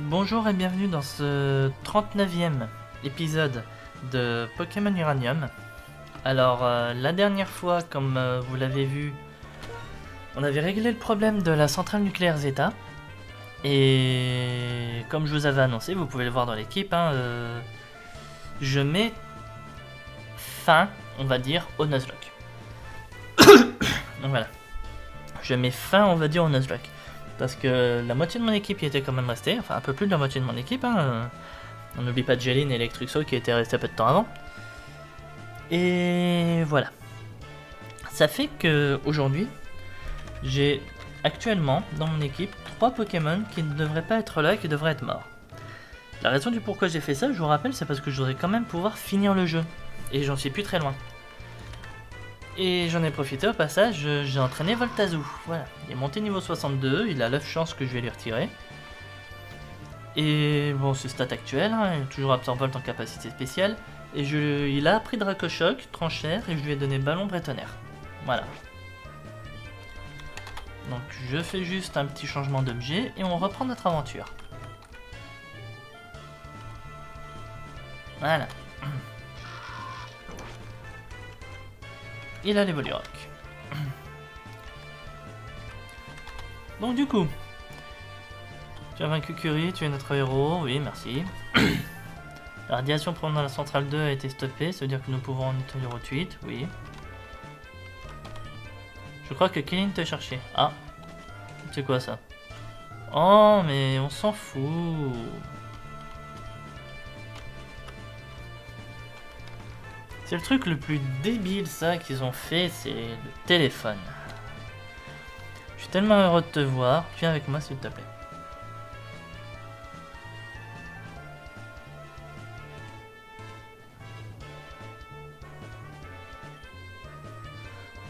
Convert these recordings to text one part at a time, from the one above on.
Bonjour et bienvenue dans ce 39e épisode de Pokémon Uranium. Alors, la dernière fois, comme vous l'avez vu, on avait réglé le problème de la centrale nucléaire Zeta. Et comme je vous avais annoncé, vous pouvez le voir dans l'équipe, je mets fin, on va dire, au Nuzlocke. Donc voilà. Je mets fin, on va dire, au Nuzlocke. Parce que la moitié de mon équipe y était quand même restée, enfin un peu plus de la moitié de mon équipe. On n'oublie pas Jeline et Electruxo qui étaient restés peu de temps avant. Et voilà. Ça fait que aujourd'hui, j'ai actuellement dans mon équipe 3 Pokémon qui ne devraient pas être là et qui devraient être morts. La raison du pourquoi j'ai fait ça, je vous rappelle, c'est parce que je voudrais quand même pouvoir finir le jeu. Et j'en suis plus très loin. Et j'en ai profité au passage, j'ai entraîné Voltazoo. Voilà, il est monté niveau 62, il a 9 chances que je vais lui retirer. Et bon, c'est stat actuel, il est toujours Absorbolt en capacité spéciale. Et il a appris Dracochoc, Tranchère, et je lui ai donné Ballon Bretonnerre. Voilà. Donc je fais juste un petit changement d'objet et on reprend notre aventure. Voilà. Il a l'Evolirock. Donc du coup, tu as vaincu Curie, tu es notre héros, oui merci. La radiation provenant de la centrale 2 a été stoppée, ça veut dire que nous pouvons en établir au tweet, oui. Je crois que Killing te cherchait. Ah, c'est quoi ça? Oh, mais on s'en fout. C'est le truc le plus débile ça qu'ils ont fait, c'est le téléphone. Je suis tellement heureux de te voir, viens avec moi s'il te plaît.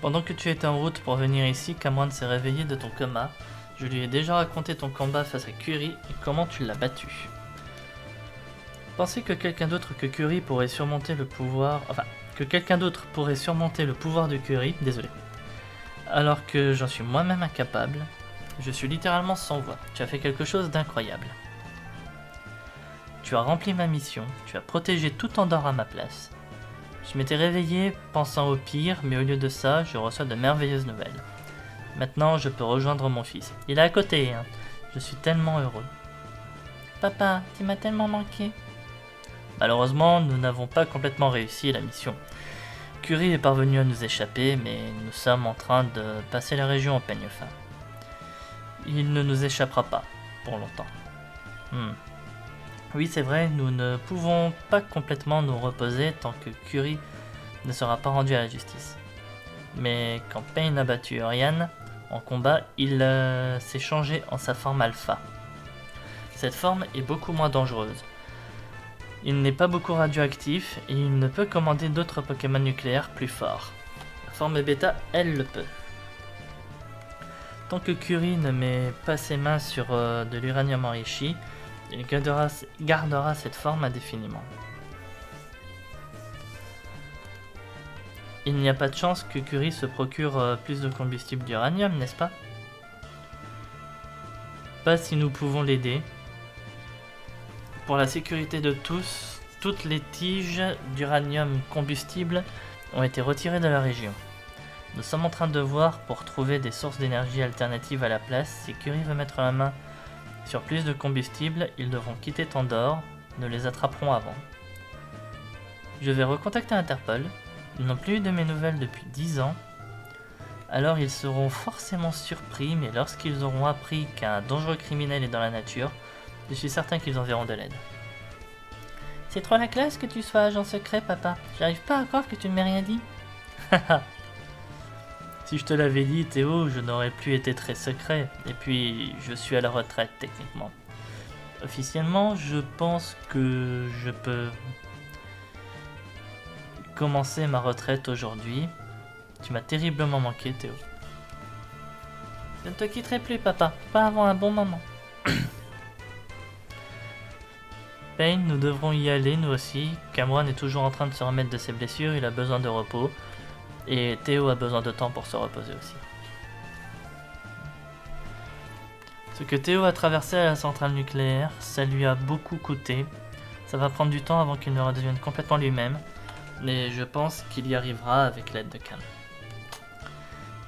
Pendant que tu étais en route pour venir ici, Cameron s'est réveillé de ton coma. Je lui ai déjà raconté ton combat face à Curie et comment tu l'as battu. Pensez que quelqu'un d'autre que Curie pourrait surmonter le pouvoir... Enfin, que quelqu'un d'autre pourrait surmonter le pouvoir de Curie, désolé. Alors que j'en suis moi-même incapable. Je suis littéralement sans voix. Tu as fait quelque chose d'incroyable. Tu as rempli ma mission, tu as protégé tout Andorre à ma place. Je m'étais réveillé pensant au pire, mais au lieu de ça, je reçois de merveilleuses nouvelles. Maintenant, je peux rejoindre mon fils. Il est à côté, hein. Je suis tellement heureux. Papa, tu m'as tellement manqué. Malheureusement, nous n'avons pas complètement réussi la mission. Curie est parvenu à nous échapper, mais nous sommes en train de passer la région au peigne fin. Il ne nous échappera pas, pour longtemps. Oui, c'est vrai, nous ne pouvons pas complètement nous reposer tant que Curie ne sera pas rendu à la justice. Mais quand Pain a battu Urian en combat, il s'est changé en sa forme alpha. Cette forme est beaucoup moins dangereuse. Il n'est pas beaucoup radioactif et il ne peut commander d'autres Pokémon nucléaires plus forts. La forme bêta, elle le peut. Tant que Curie ne met pas ses mains sur de l'uranium enrichi, il gardera cette forme indéfiniment. Il n'y a pas de chance que Curie se procure plus de combustible d'uranium, n'est-ce pas? Pas si nous pouvons l'aider. Pour la sécurité de tous, toutes les tiges d'uranium combustible ont été retirées de la région. Nous sommes en train de voir pour trouver des sources d'énergie alternatives à la place. Si Curie veut mettre la main sur plus de combustible, ils devront quitter Tandor. Nous les attraperons avant. Je vais recontacter Interpol. Ils n'ont plus eu de mes nouvelles depuis 10 ans. Alors ils seront forcément surpris, mais lorsqu'ils auront appris qu'un dangereux criminel est dans la nature, je suis certain qu'ils enverront de l'aide. C'est trop la classe que tu sois agent secret, papa. J'arrive pas à croire que tu ne m'aies rien dit. Si je te l'avais dit, Théo, je n'aurais plus été très secret. Et puis, je suis à la retraite, techniquement. Officiellement, je pense que je peux commencer ma retraite aujourd'hui. Tu m'as terriblement manqué, Théo. Je ne te quitterai plus, papa. Pas avant un bon moment. Pain, nous devrons y aller, nous aussi. Cameron est toujours en train de se remettre de ses blessures, il a besoin de repos. Et Théo a besoin de temps pour se reposer aussi. Ce que Théo a traversé à la centrale nucléaire, ça lui a beaucoup coûté. Ça va prendre du temps avant qu'il ne redevienne complètement lui-même, mais je pense qu'il y arrivera avec l'aide de Cam.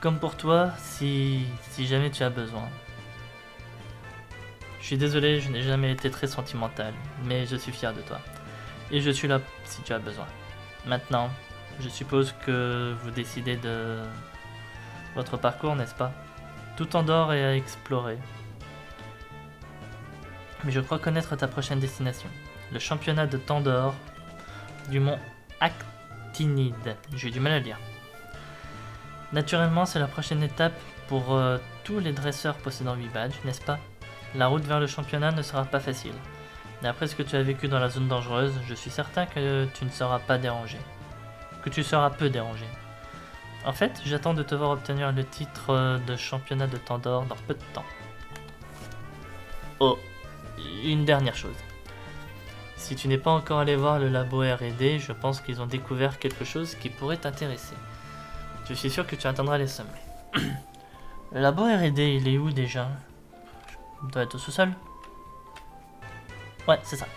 Comme pour toi, si jamais tu as besoin. Je suis désolé, je n'ai jamais été très sentimental, mais je suis fier de toi. Et je suis là si tu as besoin. Maintenant, je suppose que vous décidez de votre parcours, n'est-ce pas? Tout Andorre est à explorer. Mais je crois connaître ta prochaine destination. Le championnat de Tandor du mont Actinide. J'ai eu du mal à le lire. Naturellement, c'est la prochaine étape pour tous les dresseurs possédant 8 badges, n'est-ce pas? La route vers le championnat ne sera pas facile. D'après ce que tu as vécu dans la zone dangereuse, je suis certain que tu ne seras pas dérangé. Que tu seras peu dérangé. En fait, j'attends de te voir obtenir le titre de championnat de Tandor dans peu de temps. Oh, une dernière chose. Si tu n'es pas encore allé voir le labo R&D, je pense qu'ils ont découvert quelque chose qui pourrait t'intéresser. Je suis sûr que tu atteindras les sommets. Le labo R&D, il est où déjà? Il doit être au sous-sol. Ouais, c'est ça.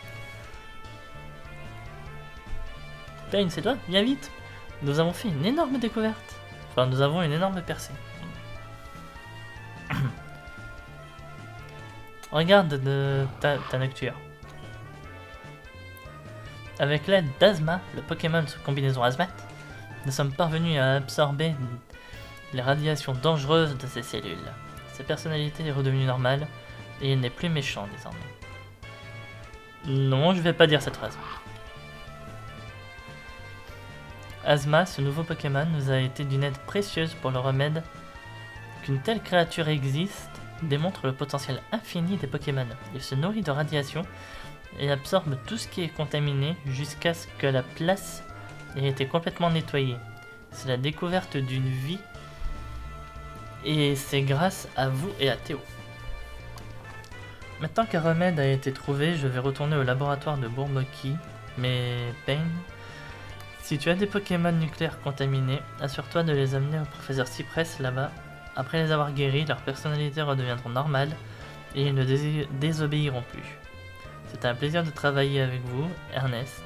Payne, c'est toi? Viens vite. Nous avons fait une énorme découverte. Enfin, nous avons une énorme percée. Regarde ta nocture. Avec l'aide d'Azma, le Pokémon sous combinaison Azmat, nous sommes parvenus à absorber les radiations dangereuses de ces cellules. Sa personnalité est redevenue normale et il n'est plus méchant désormais. Non, je vais pas dire cette phrase. Azma, ce nouveau Pokémon, nous a été d'une aide précieuse pour le remède. Qu'une telle créature existe démontre le potentiel infini des Pokémon. Il se nourrit de radiation et absorbe tout ce qui est contaminé jusqu'à ce que la place ait été complètement nettoyée. C'est la découverte d'une vie et c'est grâce à vous et à Théo. Maintenant qu'un remède a été trouvé, je vais retourner au laboratoire de Bourboki, mais Payne, si tu as des Pokémon nucléaires contaminés, assure-toi de les amener au professeur Cypress là-bas. Après les avoir guéris, leurs personnalités redeviendront normales et ils ne désobéiront plus. C'était un plaisir de travailler avec vous, Ernest.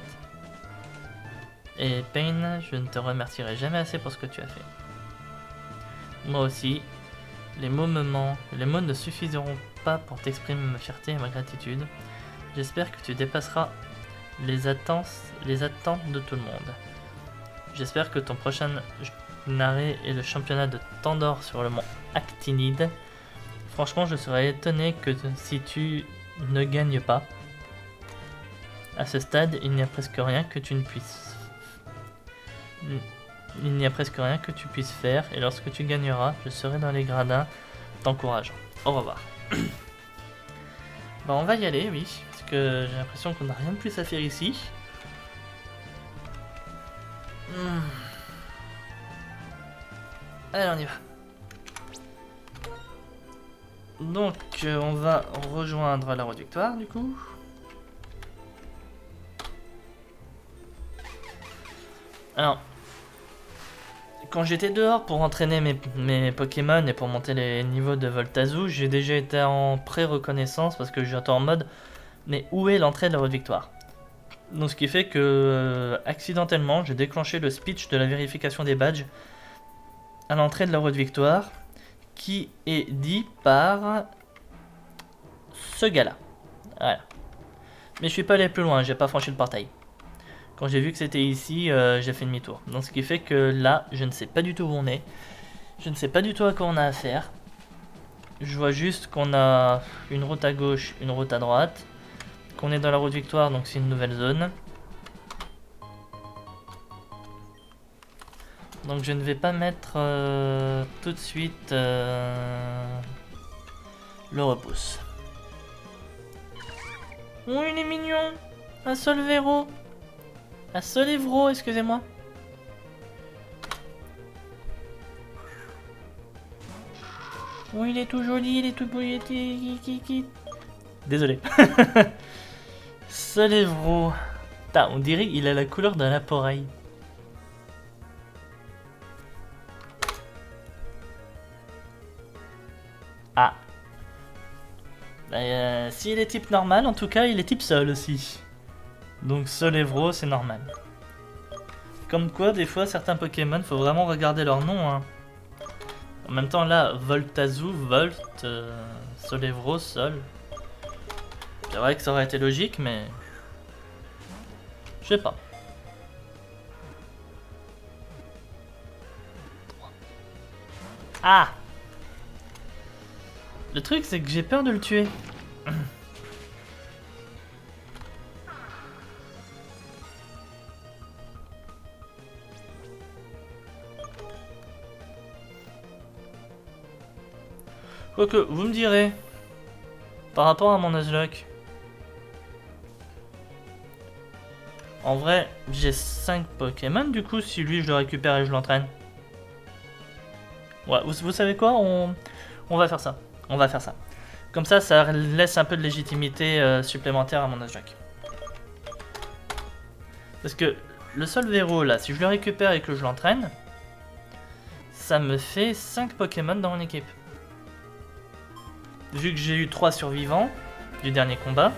Et Payne, je ne te remercierai jamais assez pour ce que tu as fait. Moi aussi, les mots ne suffiront pas pour t'exprimer ma fierté et ma gratitude. J'espère que tu dépasseras les attentes de tout le monde. J'espère que ton prochain arrêt est le championnat de Tandor sur le mont Actinide. Franchement, je serais étonné que si tu ne gagnes pas. À ce stade, il n'y a presque rien que tu puisses faire, et lorsque tu gagneras, je serai dans les gradins t'encourageant. Au revoir. Bon, on va y aller, oui, parce que j'ai l'impression qu'on n'a rien de plus à faire ici. Allez, on y va. Donc, on va rejoindre la Route Victoire, du coup. Alors, quand j'étais dehors pour entraîner mes Pokémon et pour monter les niveaux de Voltazoo, j'ai déjà été en pré-reconnaissance parce que j'étais en mode mais où est l'entrée de la Route Victoire? Donc ce qui fait que accidentellement j'ai déclenché le speech de la vérification des badges à l'entrée de la Route Victoire qui est dit par ce gars là. Voilà. Mais je suis pas allé plus loin, j'ai pas franchi le portail. Quand j'ai vu que c'était ici, j'ai fait demi-tour. Donc ce qui fait que là, je ne sais pas du tout où on est. Je ne sais pas du tout à quoi on a affaire. Je vois juste qu'on a une route à gauche, une route à droite. Qu'on est dans la Route Victoire, donc c'est une nouvelle zone. Donc je ne vais pas mettre tout de suite le repousse. Oh, il est mignon! Un Solvero! Un Solevro, excusez-moi. Oh, il est tout joli, il est tout beau, il est... Désolé. Solevro. Putain, on dirait qu'il a la couleur d'un laporeille. Ah. s'il est type normal, en tout cas, il est type sol aussi. Donc Solevro, c'est normal. Comme quoi, des fois, certains Pokémon, faut vraiment regarder leur nom. Hein. En même temps, là, Voltazoo, Volt, Solevro, Sol. C'est vrai que ça aurait été logique, mais... Je sais pas. Ah! Le truc, c'est que j'ai peur de le tuer. Quoique, vous me direz, par rapport à mon Nuzlocke, en vrai, j'ai 5 Pokémon, du coup, si lui je le récupère et je l'entraîne. Ouais, vous savez quoi, on va faire ça. On va faire ça. Comme ça laisse un peu de légitimité supplémentaire à mon Nuzlocke. Parce que le Solvero, là, si je le récupère et que je l'entraîne, ça me fait 5 Pokémon dans mon équipe. Vu que j'ai eu 3 survivants du dernier combat,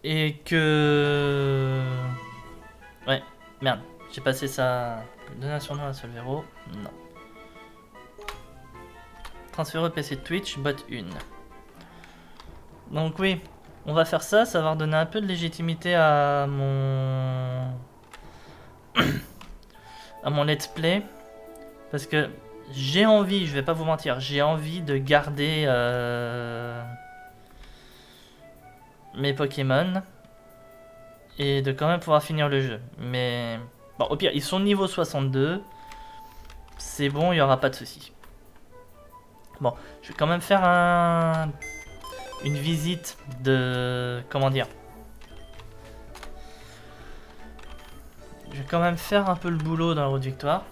et que... Ouais, merde, j'ai passé ça... Donation nom à Solvero, non. Transférer au PC de Twitch, bot 1. Donc oui, on va faire ça, ça va redonner un peu de légitimité à mon... à mon let's play. Parce que j'ai envie, je vais pas vous mentir, j'ai envie de garder mes Pokémon et de quand même pouvoir finir le jeu. Mais bon, au pire, ils sont niveau 62, c'est bon, il n'y aura pas de souci. Bon, je vais quand même faire une visite de... Comment dire? Je vais quand même faire un peu le boulot dans la route victoire.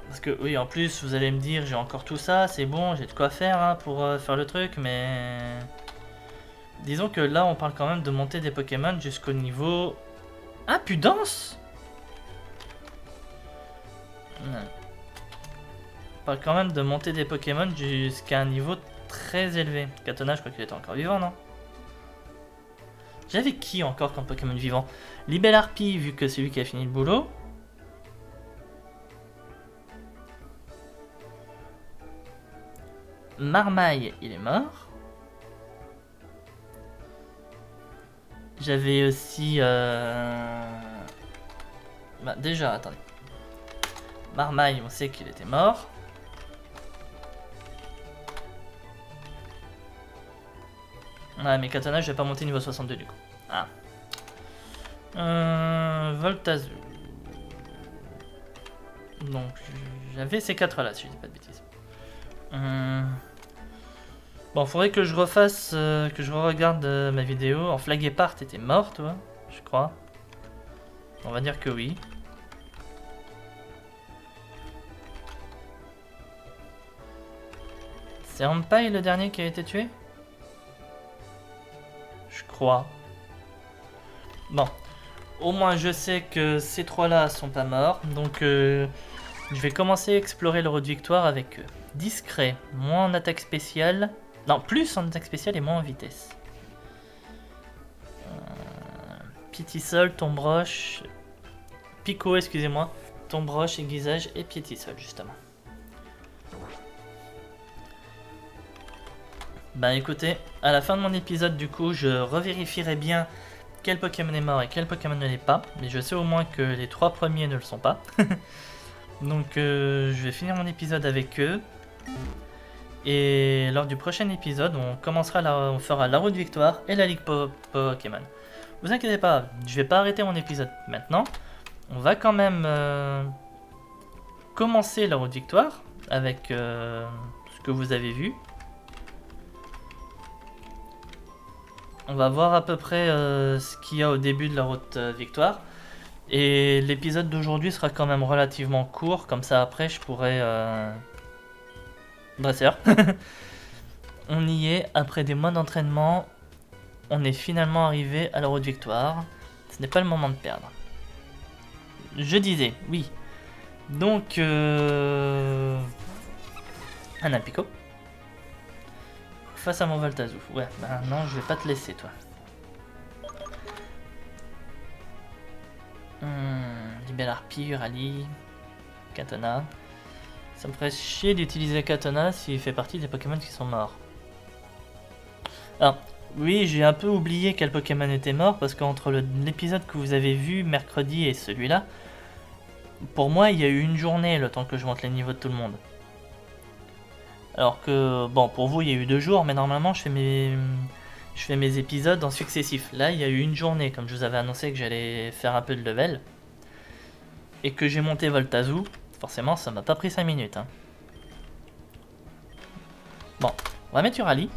Parce que oui, en plus, vous allez me dire, j'ai encore tout ça, c'est bon, j'ai de quoi faire hein, pour faire le truc, mais... Disons que là, on parle quand même de monter des Pokémon jusqu'au niveau... Impudence! On parle quand même de monter des Pokémon jusqu'à un niveau très élevé. Katona, je crois qu'il était encore vivant, non? J'avais qui encore comme Pokémon vivant? Libellarpy, vu que c'est lui qui a fini le boulot. Marmaille, il est mort. J'avais aussi... Bah, déjà, attendez. Marmaille, on sait qu'il était mort. Ouais, mais Katana, je vais pas monter niveau 62 du coup. Ah. Voltazoo. Donc, j'avais ces 4 là, si je dis pas de bêtises. Bon, faudrait que je refasse, que je re-regarde ma vidéo. En Flagépart, t'étais mort, toi, je crois. On va dire que oui. C'est Ampai le dernier qui a été tué? Je crois. Bon. Au moins, je sais que ces 3-là sont pas morts. Donc, je vais commencer à explorer le route victoire avec eux. Discret, moins en attaque spéciale. Non, plus en attaque spéciale et moins en vitesse. Pietisol, Tombroche, Pico, excusez-moi. Tombroche, Aiguisage et Pietisol, justement. Bah écoutez, à la fin de mon épisode, du coup, je revérifierai bien quel Pokémon est mort et quel Pokémon ne l'est pas. Mais je sais au moins que les 3 premiers ne le sont pas. Donc je vais finir mon épisode avec eux. Et lors du prochain épisode, on fera la route victoire et la ligue Pokémon. Vous inquiétez pas, je vais pas arrêter mon épisode maintenant. On va quand même commencer la route victoire avec ce que vous avez vu. On va voir à peu près ce qu'il y a au début de la route victoire. Et l'épisode d'aujourd'hui sera quand même relativement court, comme ça après je pourrai... Dresseur. On y est, après des mois d'entraînement, on est finalement arrivé à la route victoire. Ce n'est pas le moment de perdre. Je disais, oui. Donc, un Alpico. face à mon Voltazou. Ouais, bah non, je vais pas te laisser, toi. Libellarpie, Urali, Katana. Ça me ferait chier d'utiliser Katana s'il fait partie des Pokémon qui sont morts. Alors, oui, j'ai un peu oublié quel Pokémon était mort parce qu'entre l'épisode que vous avez vu mercredi et celui-là, pour moi, il y a eu une journée le temps que je monte les niveaux de tout le monde. Alors que, bon, pour vous, il y a eu 2 jours, mais normalement, je fais mes épisodes en successif. Là, il y a eu une journée, comme je vous avais annoncé que j'allais faire un peu de level. Et que j'ai monté Voltazoo, forcément, ça m'a pas pris 5 minutes. Hein. Bon, on va mettre Urali.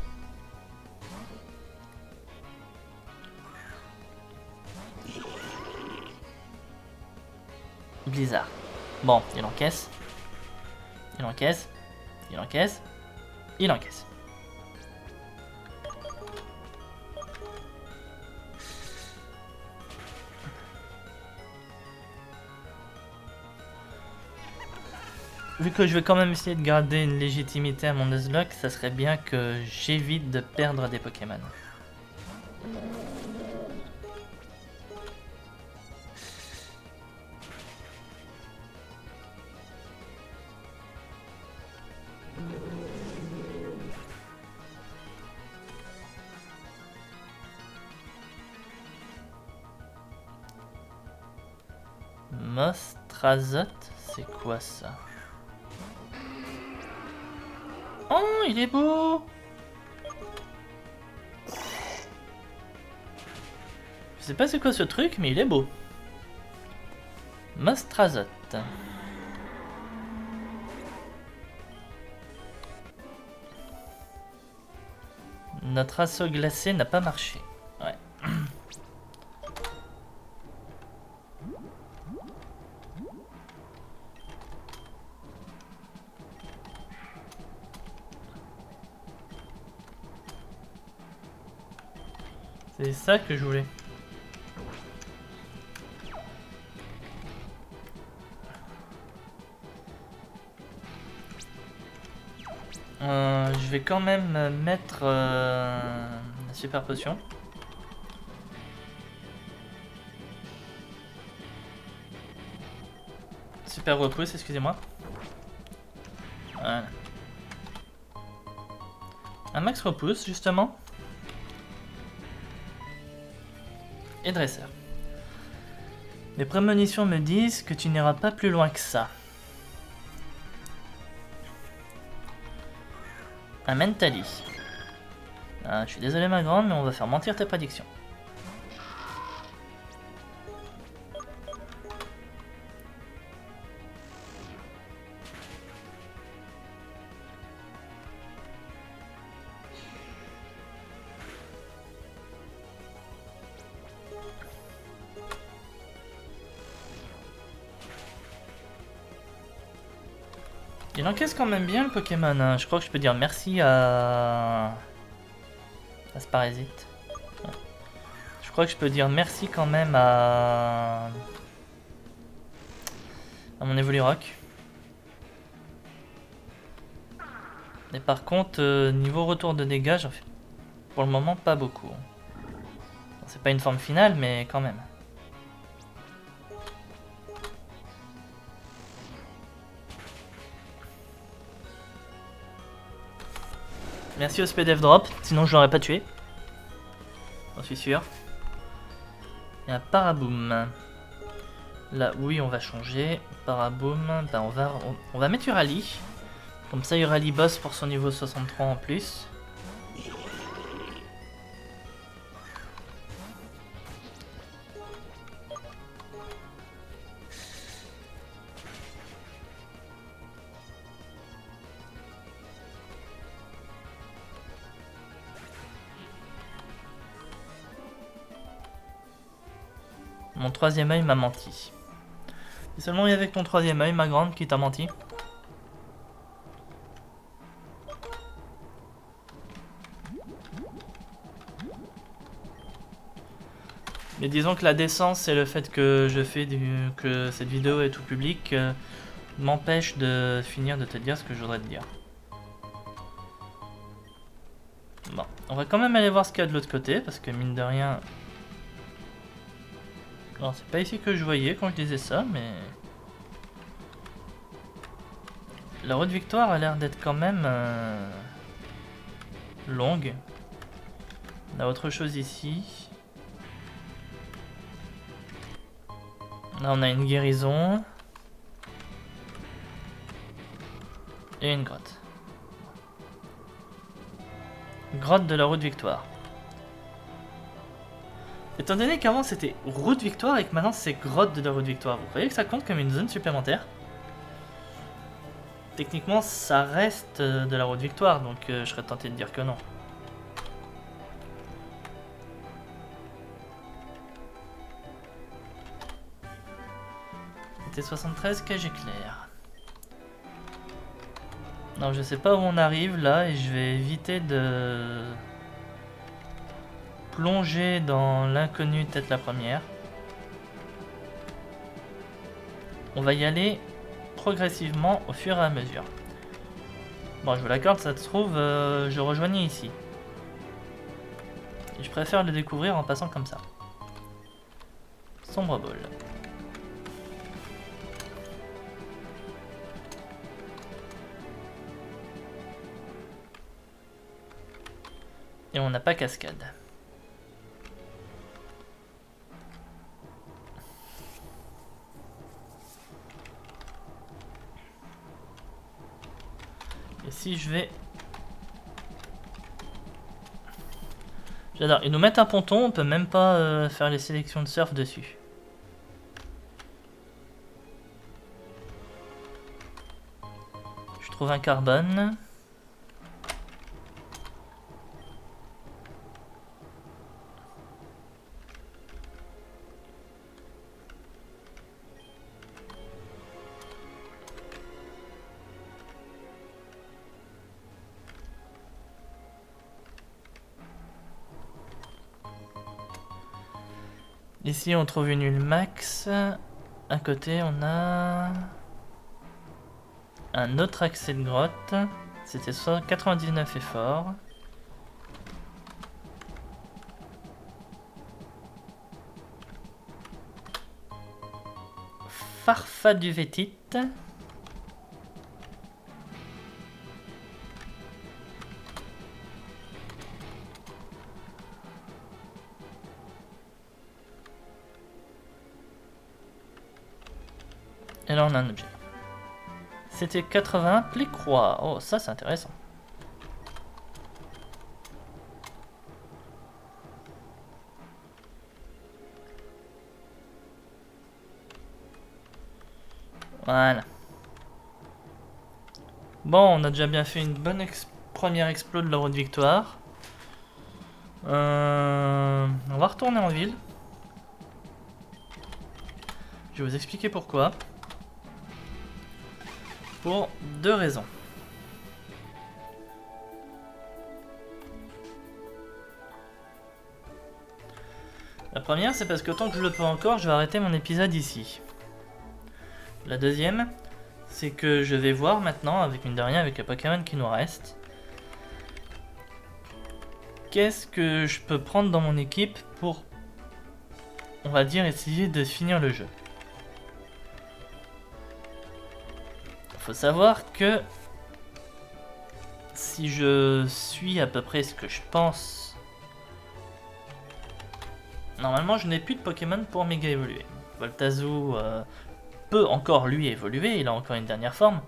Blizzard. Bon, il encaisse. Il encaisse. Il encaisse. Il encaisse. Vu que je vais quand même essayer de garder une légitimité à mon Nuzlocke, ça serait bien que j'évite de perdre des Pokémon. Mostrazot, c'est quoi ça? Oh, il est beau! Je sais pas c'est quoi ce truc, mais il est beau. Mostrazot. Notre assaut glacé n'a pas marché. Ouais. C'est ça que je voulais. Je vais quand même mettre la super potion. Super repousse, excusez-moi. Voilà. Un max repousse, justement. Et dresseur. Mes prémonitions me disent que tu n'iras pas plus loin que ça. Un Mentali. Ah, je suis désolé ma grande, mais on va faire mentir tes prédictions. Il encaisse quand même bien le Pokémon, hein. Je crois que je peux dire merci à ce parasite. Je crois que je peux dire merci quand même à mon Evolirock. Et par contre, niveau retour de dégâts, j'en fais pour le moment pas beaucoup. C'est pas une forme finale, mais quand même. Merci au SPDF Drop, sinon je l'aurais pas tué. J'en suis sûr. Et un Paraboom. Là, oui, on va changer. Paraboom, ben on va mettre Urali. Comme ça, Urali boss pour son niveau 63 en plus. Mon troisième œil m'a menti. C'est seulement avec ton troisième œil, ma grande, qui t'a menti. Mais disons que la décence et le fait que que cette vidéo est tout public m'empêche de finir de te dire ce que je voudrais te dire. On va quand même aller voir ce qu'il y a de l'autre côté, parce que mine de rien... Alors c'est pas ici que je voyais quand je disais ça, mais... La route victoire a l'air d'être quand même... longue. On a autre chose ici. Là on a une guérison. Et une grotte. Grotte de la route victoire. Étant donné qu'avant c'était route victoire et que maintenant c'est grotte de la route victoire, vous croyez que ça compte comme une zone supplémentaire? Techniquement ça reste de la route victoire, donc je serais tenté de dire que non. C'était 73 cage éclair. Non, je sais pas où on arrive là et je vais éviter de plonger dans l'inconnu tête la première. On va y aller progressivement au fur et à mesure. Bon, je vous l'accorde, ça se trouve, je rejoignais ici. Et je préfère le découvrir en passant comme ça. Sombre Ball. Et on n'a pas cascade. Et si je vais... J'adore. Ils nous mettent un ponton, on peut même pas faire les sélections de surf dessus. Je trouve un carbone. Ici on trouve une huile max. À côté on a un autre accès de grotte. C'était 99 efforts. Farfa du Vétite. Et là on a un objet. C'était 80 plis-croix. Oh, ça c'est intéressant. Voilà. Bon, on a déjà bien fait une bonne première explo de la route victoire. On va retourner en ville. Je vais vous expliquer pourquoi. Pour deux raisons. La première, c'est parce que tant que je le peux encore, je vais arrêter mon épisode ici. La deuxième, c'est que je vais voir maintenant, avec mine de rien, avec les Pokémon qui nous restent, qu'est-ce que je peux prendre dans mon équipe pour, on va dire, essayer de finir le jeu. Faut savoir que si je suis à peu près ce que je pense, normalement je n'ai plus de Pokémon pour méga évoluer. Voltazoo peut encore lui évoluer, il a encore une dernière forme.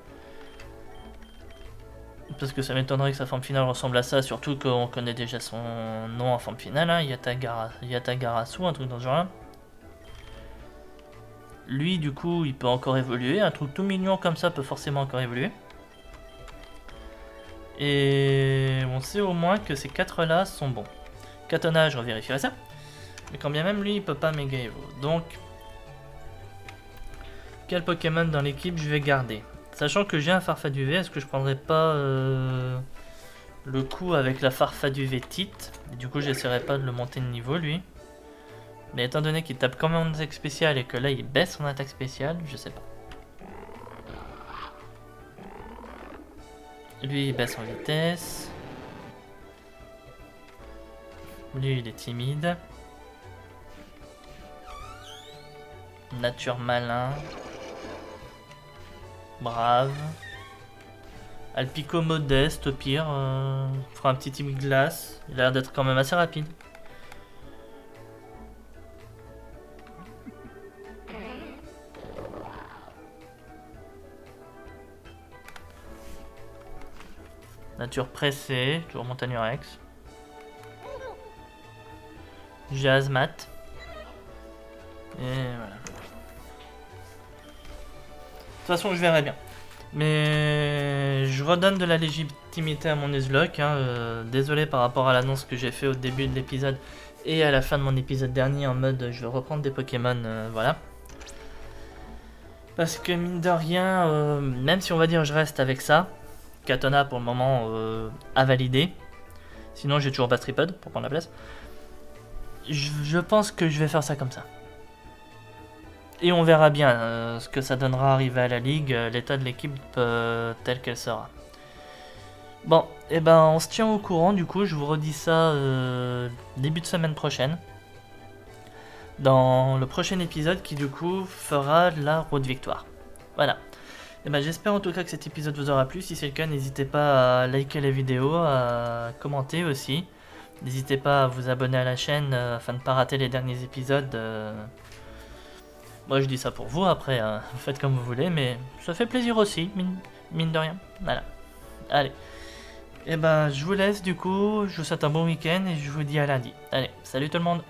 Parce que ça m'étonnerait que sa forme finale ressemble à ça, surtout qu'on connaît déjà son nom en forme finale, hein, Yatagarasu, un truc dans ce genre-là. Lui, du coup, il peut encore évoluer. Un truc tout mignon comme ça peut forcément encore évoluer. Et on sait au moins que ces 4-là sont bons. Katona, je revérifierai ça. Mais quand bien même, lui, il peut pas méga évo. Donc, quel Pokémon dans l'équipe je vais garder? Sachant que j'ai un Farfaduvé, est-ce que je prendrais pas le coup avec la Farfaduvétite? Du coup, j'essaierai pas de le monter de niveau, lui. Mais étant donné qu'il tape quand même en attaque spéciale et que là il baisse son attaque spéciale, je sais pas. Lui il baisse en vitesse. Lui, il est timide. Nature malin. Brave. Alpico modeste, au pire. Fera un petit team glace. Il a l'air d'être quand même assez rapide. Nature pressée, toujours montagne rex. J'ai Azmat. Et voilà. De toute façon, je verrai bien. Mais je redonne de la légitimité à mon Nuzlocke. Désolé par rapport à l'annonce que j'ai fait au début de l'épisode et à la fin de mon épisode dernier en mode je vais reprendre des Pokémon, voilà. Parce que mine de rien, même si on va dire je reste avec ça, Katana pour le moment à valider. Sinon j'ai toujours pas Tripod pour prendre la place. Je pense que je vais faire ça comme ça. Et on verra bien ce que ça donnera arrivé à la ligue, l'état de l'équipe telle qu'elle sera. Bon, et ben on se tient au courant du coup, je vous redis ça début de semaine prochaine. Dans le prochain épisode qui du coup fera la route victoire. Voilà. Et ben j'espère en tout cas que cet épisode vous aura plu. Si c'est le cas, n'hésitez pas à liker la vidéo, à commenter aussi. N'hésitez pas à vous abonner à la chaîne afin de ne pas rater les derniers épisodes. Moi je dis ça pour vous, après vous faites comme vous voulez, mais ça fait plaisir aussi, mine de rien. Voilà. Allez. Et ben je vous laisse du coup, je vous souhaite un bon week-end et je vous dis à lundi. Allez, salut tout le monde.